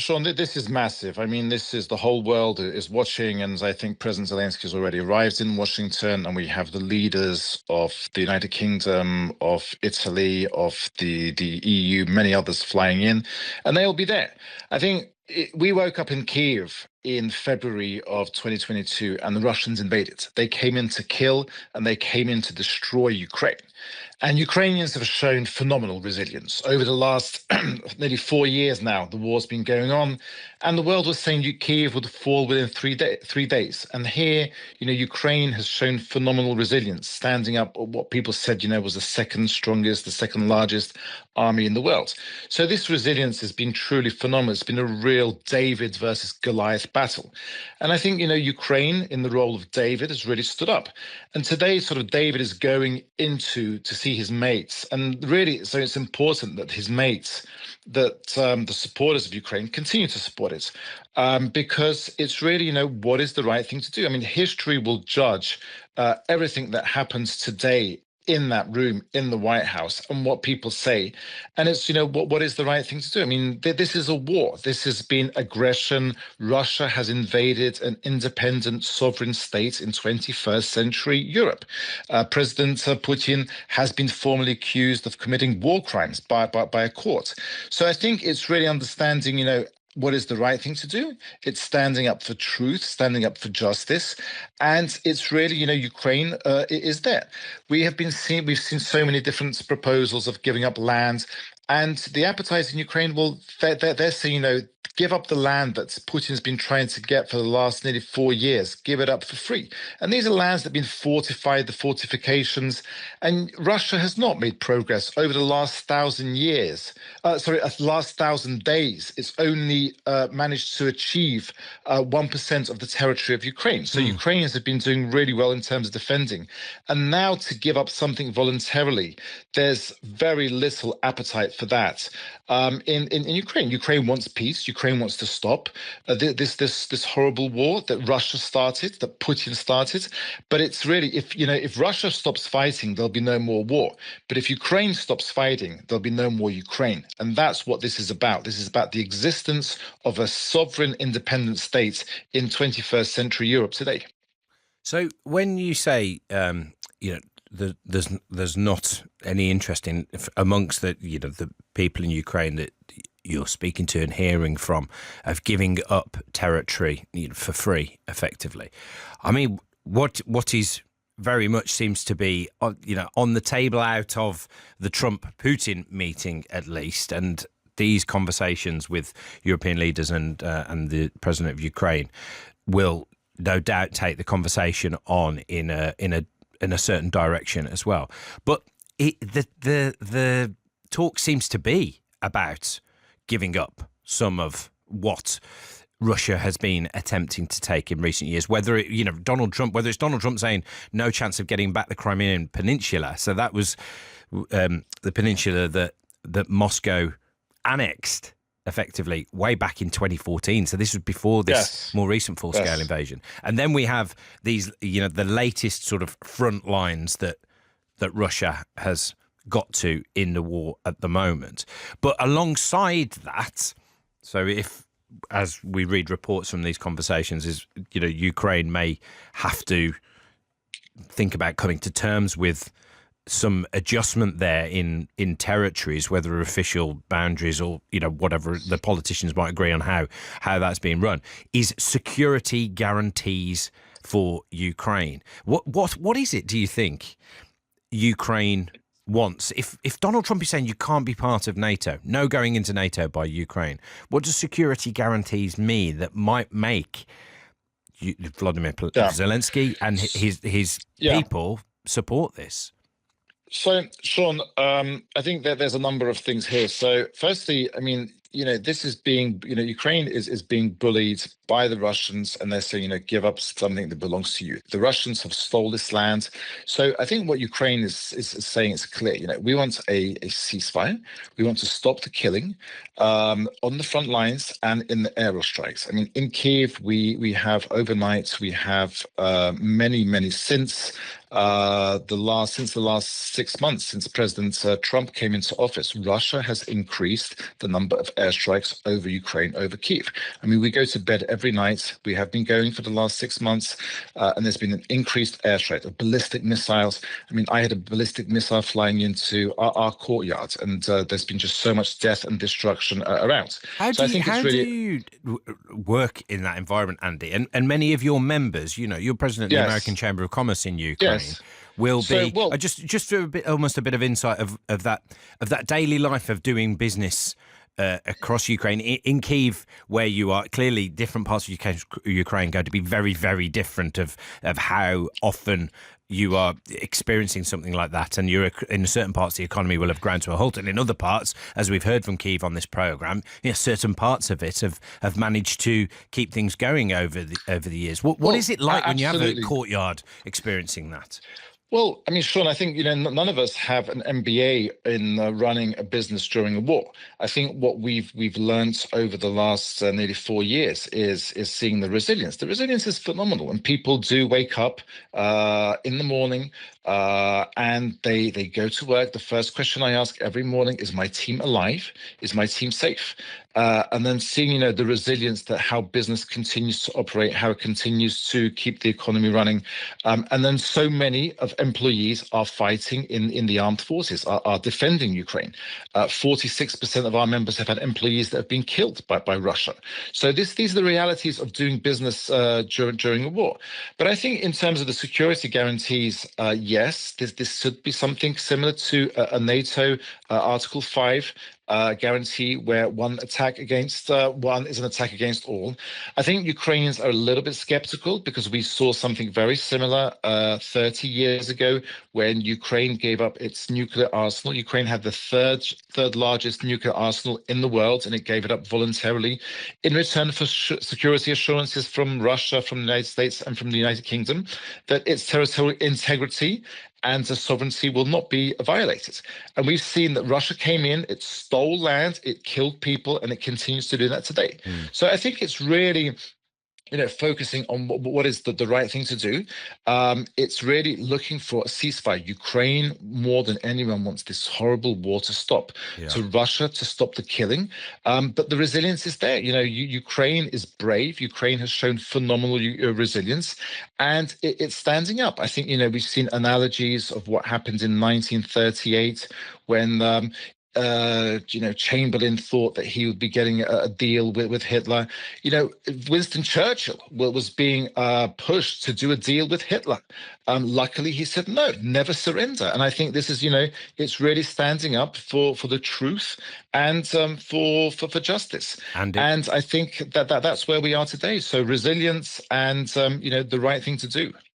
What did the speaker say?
Sean, this is massive. I mean, this is the whole world is watching, and I think President Zelensky has already arrived in Washington, and we have the leaders of the United Kingdom, of Italy, of the EU, many others flying in, and they'll be there. I think we woke up in Kiev in February of 2022, and the Russians invaded. They came in to kill, and they came in to destroy Ukraine. And Ukrainians have shown phenomenal resilience. Over the last nearly 4 years now, the war's been going on, and the world was saying Kyiv would fall within 3 days. And here, Ukraine has shown phenomenal resilience, standing up what people said, was the second strongest, the second largest army in the world. So this resilience has been truly phenomenal. It's been a real David versus Goliath battle. And I think, Ukraine, in the role of David, has really stood up. And today, sort of, David is going into to see his mates. And really, so it's important that his mates, that the supporters of Ukraine continue to support it, because it's really, what is the right thing to do? I mean, history will judge everything that happens today in that room in the White House and what people say. And it's, what is the right thing to do? I mean, this is a war. This has been aggression. Russia has invaded an independent sovereign state in 21st century Europe. President Putin has been formally accused of committing war crimes by a court. So I think it's really understanding, what is the right thing to do? It's standing up for truth, standing up for justice, and it's really, Ukraine is there. We've seen so many different proposals of giving up land, and the appetite in Ukraine, well, they're saying, give up the land that Putin's been trying to get for the last nearly 4 years. Give it up for free. And these are lands that have been fortified, the fortifications, and Russia has not made progress over the last 1,000 days. It's only managed to achieve 1% of the territory of Ukraine. So Ukrainians have been doing really well in terms of defending. And now to give up something voluntarily, there's very little appetite for that in Ukraine. Ukraine wants peace. Ukraine wants to stop this horrible war that Russia started, that Putin started. But it's really, if Russia stops fighting, there'll be no more war. But if Ukraine stops fighting, there'll be no more Ukraine. And that's what this is about. This is about the existence of a sovereign, independent state in 21st century Europe today. So when you say, there's not any interest in amongst the people in Ukraine that you're speaking to and hearing from of giving up territory for free, effectively. I mean, what is very much seems to be on the table out of the Trump-Putin meeting, at least, and these conversations with European leaders and the president of Ukraine will no doubt take the conversation on in a certain direction as well. But the talk seems to be about giving up some of what Russia has been attempting to take in recent years, whether it's Donald Trump saying no chance of getting back the Crimean Peninsula. So that was the peninsula that Moscow annexed effectively way back in 2014. So this was before this more recent full-scale invasion. And then we have these, the latest sort of front lines that Russia has got to in the war at the moment. But alongside that, so if, as we read reports from these conversations, is Ukraine may have to think about coming to terms with some adjustment there in territories, whether official boundaries or whatever the politicians might agree on how that's being run, is security guarantees for Ukraine. What is it, do you think, Ukraine wants? If Donald Trump is saying you can't be part of NATO, no going into NATO by Ukraine, what does security guarantees mean that might make Vladimir Zelensky and his people support this? So, Sean, I think that there's a number of things here. So, firstly, I mean, this is being, Ukraine is being bullied by the Russians, and they're saying, give up something that belongs to you. The Russians have stole this land. So I think what Ukraine is saying is clear. We want a ceasefire. We want to stop the killing on the front lines and in the aerostrikes. I mean, in Kiev, we have overnight, we have many since the last 6 months, since President Trump came into office, Russia has increased the number of airstrikes over Ukraine, over Kyiv. I mean, we go to bed every night. We have been going for the last 6 months, and there's been an increased airstrike of ballistic missiles. I mean, I had a ballistic missile flying into our courtyard, and there's been just so much death and destruction around. So I think it's How do really, you work in that environment, Andy? And many of your members, you're president of the American yes, Chamber of Commerce in Ukraine, yes. will So, be well, just for a bit, almost a bit of insight of that daily life of doing business. Across Ukraine, in Kyiv, where you are, clearly different parts of Ukraine going to be very, very different of how often you are experiencing something like that, and you're in certain parts the economy will have ground to a halt, and in other parts, as we've heard from Kyiv on this program, certain parts of it have managed to keep things going over the years. What is well, it like when you have a absolutely. courtyard experiencing that? Well, I mean, Sean, I think none of us have an MBA in running a business during a war. I think what we've learned over the last nearly 4 years is seeing the resilience. The resilience is phenomenal, and people do wake up in the morning and they go to work. The first question I ask every morning is, "My team alive? Is my team safe?" And then seeing, the resilience that how business continues to operate, how it continues to keep the economy running, and then so many of employees are fighting in the armed forces, are defending Ukraine. 46% of our members have had employees that have been killed by Russia. So these are the realities of doing business during a war. But I think in terms of the security guarantees, yes, this should be something similar to a NATO Article 5 guarantee, where one attack against one is an attack against all. I think Ukrainians are a little bit skeptical because we saw something very similar 30 years ago when Ukraine gave up its nuclear arsenal. Ukraine had the third largest nuclear arsenal in the world, and it gave it up voluntarily in return for security assurances from Russia, from the United States, and from the United Kingdom that its territorial integrity and the sovereignty will not be violated. And we've seen that Russia came in, it stole land, it killed people, and it continues to do that today. Mm, So I think it's really focusing on what is the right thing to do. It's really looking for a ceasefire. Ukraine, more than anyone, wants this horrible war to stop, yeah. to Russia to stop the killing. But the resilience is there. Ukraine is brave. Ukraine has shown phenomenal resilience, and it's standing up. I think, we've seen analogies of what happened in 1938 when Chamberlain thought that he would be getting a deal with Hitler. Winston Churchill was being pushed to do a deal with Hitler. Luckily, he said no, never surrender. And I think this is, it's really standing up for the truth and for justice. And And I think that's where we are today. So resilience and the right thing to do.